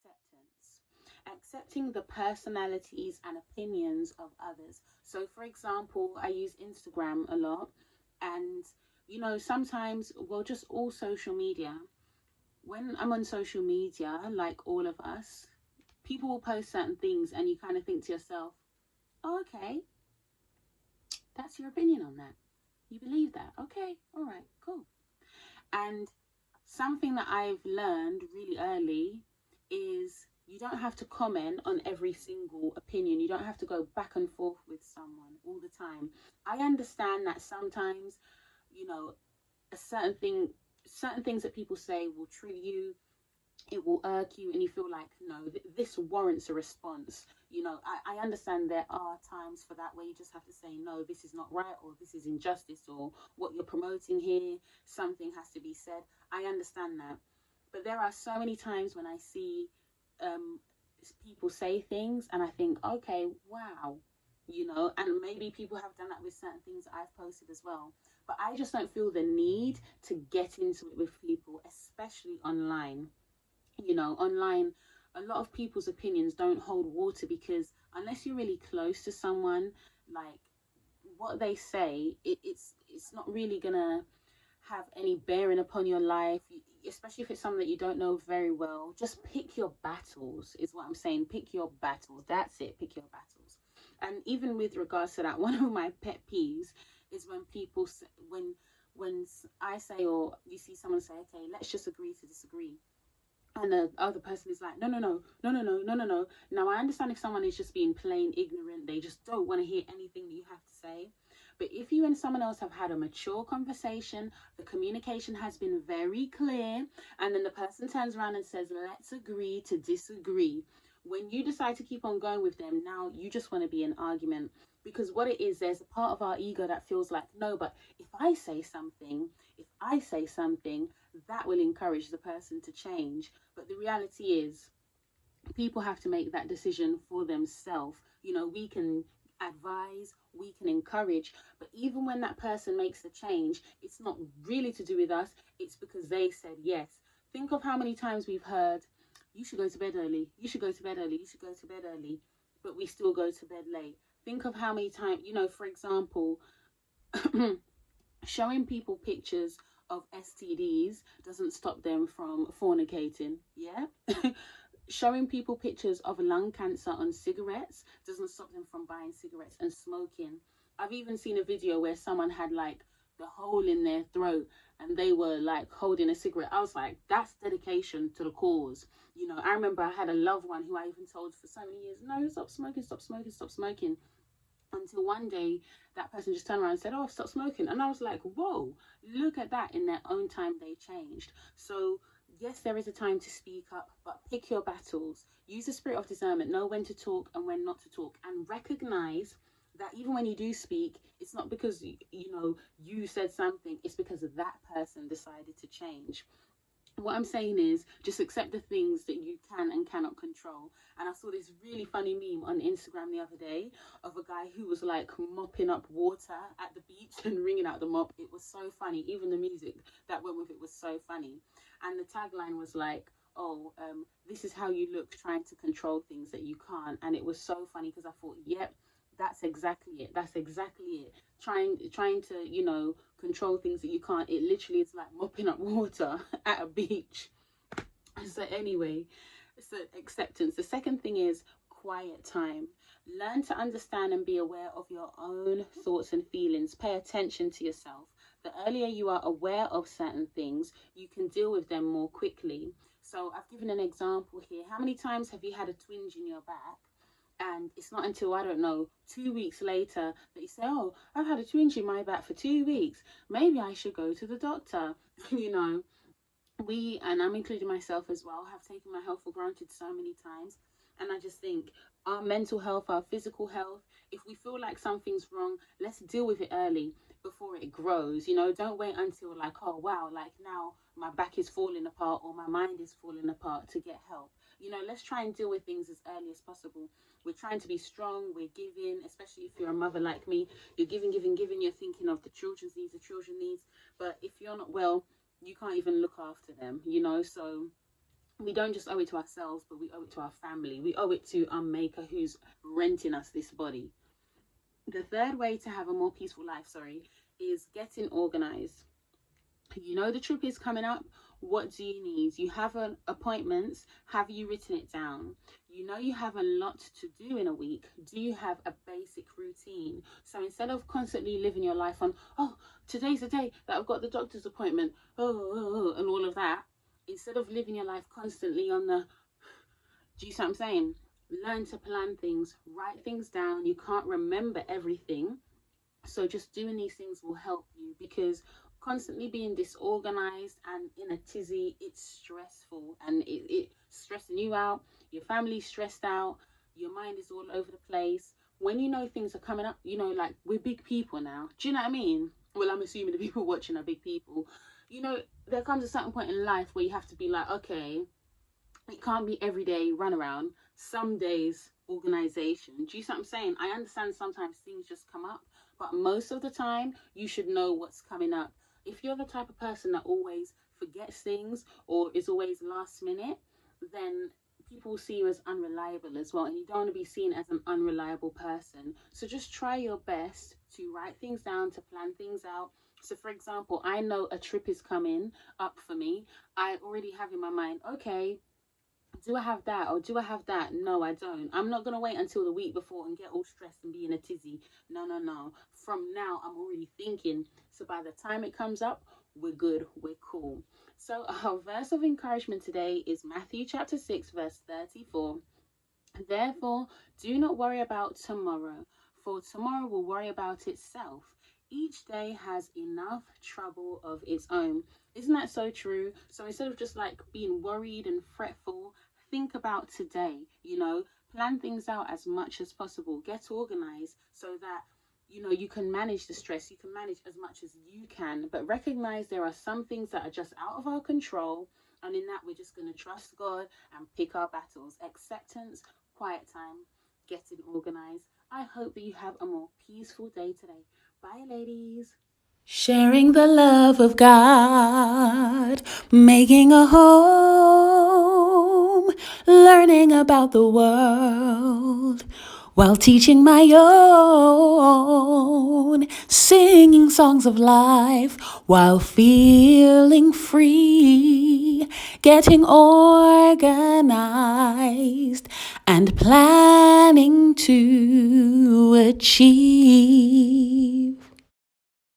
acceptance. Accepting the personalities and opinions of others. So, for example, I use Instagram a lot, and sometimes, well, just all social media. When I'm on social media, like all of us, people will post certain things, and you kind of think to yourself, oh, okay, that's your opinion on that. You believe that. Okay, all right, cool. And something that I've learned really early is you don't have to comment on every single opinion. You don't have to go back and forth with someone all the time. I understand that sometimes, you know, a certain things that people say will trigger you, it will irk you, and you feel like, no, this warrants a response. I understand there are times for that where you just have to say, no, this is not right, or this is injustice, or what you're promoting here, something has to be said. I understand that. But there are so many times when I see um, people say things and I think, okay, wow, and maybe people have done that with certain things that I've posted as well. But I just don't feel the need to get into it with people, especially online. Online, a lot of people's opinions don't hold water because unless you're really close to someone, like what they say, it's not really gonna have any bearing upon your life, especially if it's someone that you don't know very well. Just pick your battles, is what I'm saying. Pick your battles. That's it. Pick your battles. And even with regards to that, one of my pet peeves is when people say, when I say, or you see someone say, okay, let's just agree to disagree, and the other person is like, no, no, no, no, no, no, no, no, no. Now, I understand if someone is just being plain ignorant, they just don't want to hear anything that you have to say. But if you and someone else have had a mature conversation, the communication has been very clear, and then the person turns around and says, let's agree to disagree. When you decide to keep on going with them, now you just want to be in argument. Because what it is, there's a part of our ego that feels like, no, but if I say something, that will encourage the person to change. But the reality is, people have to make that decision for themselves. We can advise, we can encourage, but even when that person makes the change, it's not really to do with us, it's because they said yes. Think of how many times we've heard, you should go to bed early, you should go to bed early, you should go to bed early, but we still go to bed late. Think of how many times, for example, showing people pictures of STDs doesn't stop them from fornicating. Yeah. Showing people pictures of lung cancer on cigarettes doesn't stop them from buying cigarettes and smoking. I've even seen a video where someone had like the hole in their throat and they were like holding a cigarette. I was like, that's dedication to the cause. I remember I had a loved one who I even told for so many years, no, stop smoking, stop smoking, stop smoking. Until one day that person just turned around and said, oh, I've stopped smoking. And I was like, whoa, look at that. In their own time, they changed. So yes, there is a time to speak up, but pick your battles. Use the spirit of discernment. Know when to talk and when not to talk, and recognize that even when you do speak, it's not because you said something, it's because that person decided to change. What I'm saying is just accept the things that you can and cannot control. And I saw this really funny meme on Instagram the other day of a guy who was like mopping up water at the beach and wringing out the mop. It was so funny. Even the music that went with it was so funny. And the tagline was like, oh, this is how you look trying to control things that you can't. And it was so funny because I thought, yep, that's exactly it. That's exactly it. Trying to, control things that you can't. It literally is like mopping up water at a beach. So anyway, so acceptance. The second thing is quiet time. Learn to understand and be aware of your own thoughts and feelings. Pay attention to yourself. The earlier you are aware of certain things, you can deal with them more quickly. So I've given an example here. How many times have you had a twinge in your back? And it's not until, I don't know, 2 weeks later that you say, oh, I've had a twinge in my back for 2 weeks. Maybe I should go to the doctor. We, and I'm including myself as well, have taken my health for granted so many times. And I just think our mental health, our physical health, if we feel like something's wrong, let's deal with it early before it grows. Don't wait until like, oh, wow, like now my back is falling apart or my mind is falling apart to get help. Let's try and deal with things as early as possible. We're trying to be strong, we're giving, especially if you're a mother like me, you're giving, giving, giving, you're thinking of the children's needs, But if you're not well, you can't even look after them, So we don't just owe it to ourselves, but we owe it to our family. We owe it to our maker who's renting us this body. The third way to have a more peaceful life, is getting organized. You know the trip is coming up. What do you need? You have an appointments. Have you written it down? You know you have a lot to do in a week. Do you have a basic routine? So instead of constantly living your life on, oh, today's the day that I've got the doctor's appointment, and all of that, instead of living your life constantly on the, do you see what I'm saying? Learn to plan things, write things down. You can't remember everything. So just doing these things will help you, because constantly being disorganized and in a tizzy, it's stressful, and it's stressing you out. Your family's stressed out. Your mind is all over the place. When you know things are coming up, like, we're big people now. Do you know what I mean? Well, I'm assuming the people watching are big people. There comes a certain point in life where you have to be like, okay, it can't be every day run around. Some days organization. Do you see what I'm saying? I understand sometimes things just come up, but most of the time you should know what's coming up. If you're the type of person that always forgets things or is always last minute, then people see you as unreliable as well, and you don't want to be seen as an unreliable person. So just try your best to write things down, to plan things out. So for example, I know a trip is coming up for me. I already have in my mind, okay, do I have that or do I have that? No, I don't. I'm not going to wait until the week before and get all stressed and be in a tizzy. No, no, no. From now, I'm already thinking. So by the time it comes up, we're good. We're cool. So our verse of encouragement today is Matthew chapter 6, verse 34. Therefore, do not worry about tomorrow, for tomorrow will worry about itself. Each day has enough trouble of its own. Isn't that so true? So instead of just like being worried and fretful, think about today, plan things out as much as possible. Get organized so that you can manage the stress, you can manage as much as you can, but recognize there are some things that are just out of our control. And in that, we're just going to trust God and pick our battles. Acceptance, quiet time, getting organized. I hope that you have a more peaceful day today. Bye, ladies. Sharing the love of God, making a home, learning about the world, while teaching my own, singing songs of life, while feeling free, getting organized, and planning to achieve.